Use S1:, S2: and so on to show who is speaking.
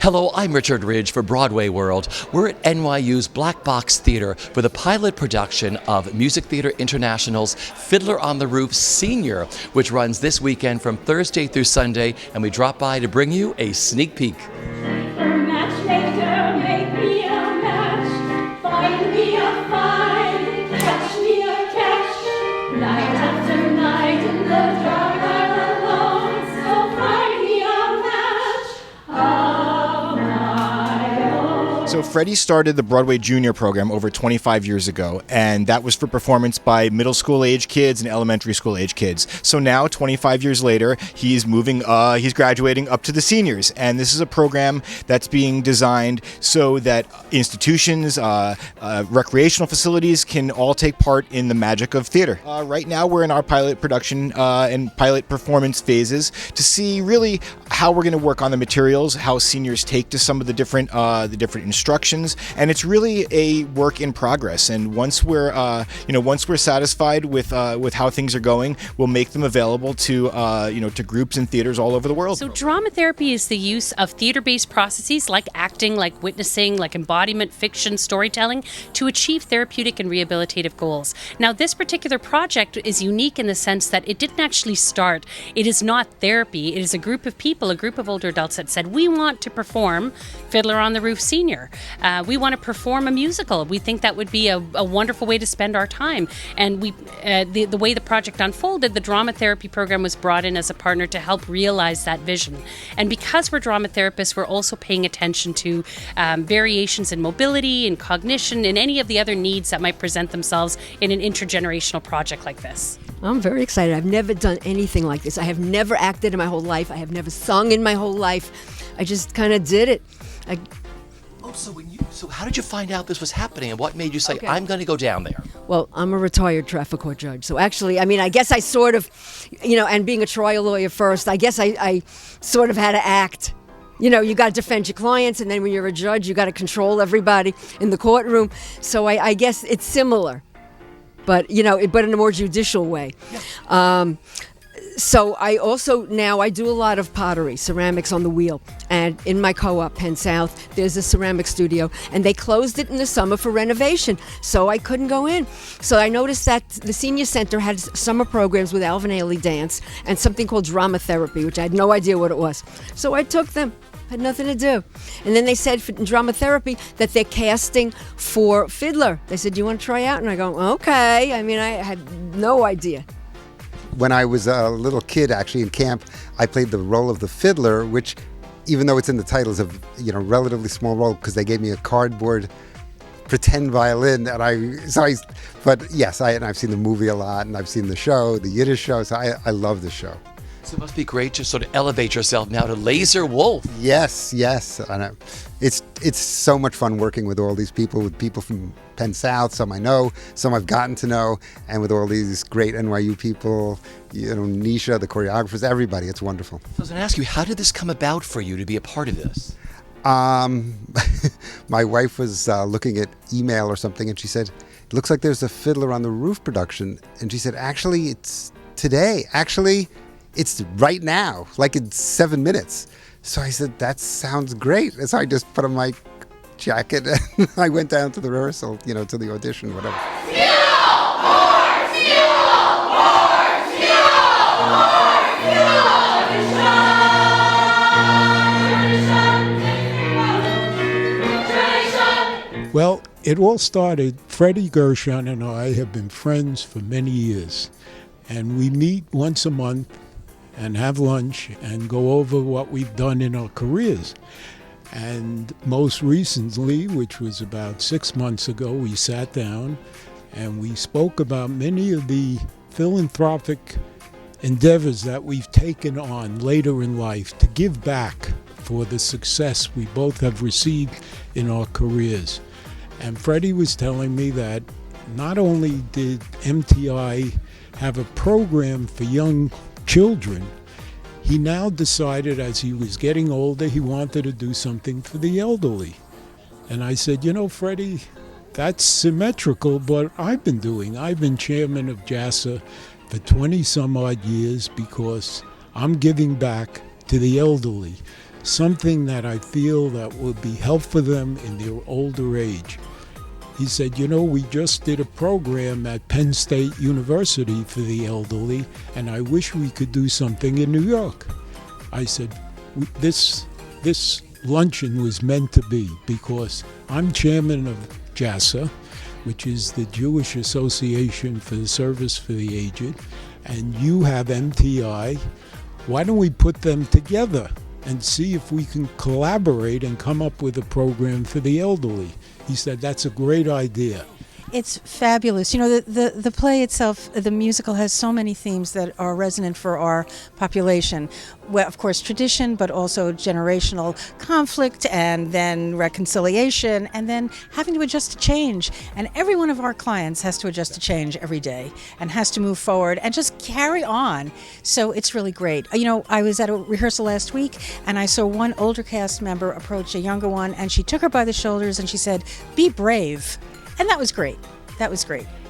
S1: Hello, I'm Richard Ridge for Broadway World. We're at NYU's Black Box Theater for the pilot production of Music Theater International's Fiddler on the Roof Senior, which runs this weekend from Thursday through Sunday, and we drop by to bring you a sneak peek.
S2: Matchmaker, make me a match, find me a find, catch me a catch, night after night in the dark I'm alone, so find me a match of my own.
S3: So Freddie started the Broadway Junior program over 25 years ago, and that was for performance by middle school age kids and elementary school age kids. So now, 25 years later, he's graduating up to the seniors, and this is a program that's being designed so that institutions, recreational facilities can all take part in the magic of theater. Right now, we're in our pilot production and pilot performance phases to see really how we're going to work on the materials, how seniors take to some of the different instructions, and it's really a work in progress. And once we're satisfied with how things are going, we'll make them available to groups and theaters all over the world.
S4: So drama therapy is the use of theater-based processes like acting, like witnessing, like embodiment, fiction, storytelling to achieve therapeutic and rehabilitative goals. Now, this particular project is unique in the sense that it didn't actually start. It is not therapy. It is a group of people, a group of older adults that said, we want to perform Fiddler on the Roof Senior. We want to perform a musical. We think that would be a wonderful way to spend our time. And the way the project unfolded, the drama therapy program was brought in as a partner to help realize that vision. And because we're drama therapists, we're also paying attention to variations in mobility and cognition and any of the other needs that might present themselves in an intergenerational project like this.
S5: I'm very excited. I've never done anything like this. I have never acted in my whole life. I have never sung in my whole life. I just kind of did it.
S1: So how did you find out this was happening, and what made you say, I'm going to go down there?
S5: Well, I'm a retired traffic court judge. So actually, I guess I sort of, and being a trial lawyer first, I guess I sort of had to act. You got to defend your clients, and then when you're a judge, you got to control everybody in the courtroom. So I guess it's similar, but in a more judicial way. Yeah. So I also now I do a lot of pottery, ceramics on the wheel, and in my co-op Penn South there's a ceramic studio, and they closed it in the summer for renovation, so I couldn't go in. So I noticed that the senior center had summer programs with Alvin Ailey dance and something called drama therapy, which I had no idea what it was. So I took them. Had nothing to do. And then they said for drama therapy that they're casting for Fiddler. They said, do you want to try out? And I go, okay. I had no idea.
S6: When I was a little kid, actually in camp, I played the role of the fiddler, which, even though it's in the title, is a relatively small role because they gave me a cardboard pretend violin, but yes, I've seen the movie a lot, and I've seen the show, the Yiddish show, so I love the show.
S1: So it must be great to sort of elevate yourself now to Laser Wolf.
S6: Yes. And it's so much fun working with all these people, with people from Penn South, some I know, some I've gotten to know, and with all these great NYU people, Nisha, the choreographers, everybody. It's wonderful.
S1: I was going to ask you, how did this come about for you to be a part of this?
S6: My wife was looking at email or something, and she said, it looks like there's a Fiddler on the Roof production. And she said, actually, it's today. Actually, it's right now, like in 7 minutes. So I said, that sounds great. And so I just put on my jacket and I went down to the rehearsal, to the audition, whatever.
S7: Well, it all started, Freddie Gershon and I have been friends for many years. And we meet once a month and have lunch and go over what we've done in our careers. And most recently, which was about 6 months ago, we sat down and we spoke about many of the philanthropic endeavors that we've taken on later in life to give back for the success we both have received in our careers. And Freddie was telling me that not only did MTI have a program for young children, he now decided as he was getting older he wanted to do something for the elderly. And I said, Freddie, that's symmetrical, but I've been chairman of JASA for 20 some odd years because I'm giving back to the elderly. something that I feel that would be helpful for them in their older age. He said, we just did a program at Penn State University for the elderly, and I wish we could do something in New York. I said, this luncheon was meant to be, because I'm chairman of JASA, which is the Jewish Association for the Service for the Aged, and you have MTI. Why don't we put them together and see if we can collaborate and come up with a program for the elderly? He said, that's a great idea.
S8: It's fabulous. The play itself, the musical, has so many themes that are resonant for our population. Well, of course, tradition, but also generational conflict, and then reconciliation, and then having to adjust to change. And every one of our clients has to adjust to change every day and has to move forward and just carry on. So it's really great. I was at a rehearsal last week, and I saw one older cast member approach a younger one, and she took her by the shoulders and she said, "Be brave." And that was great. That was great.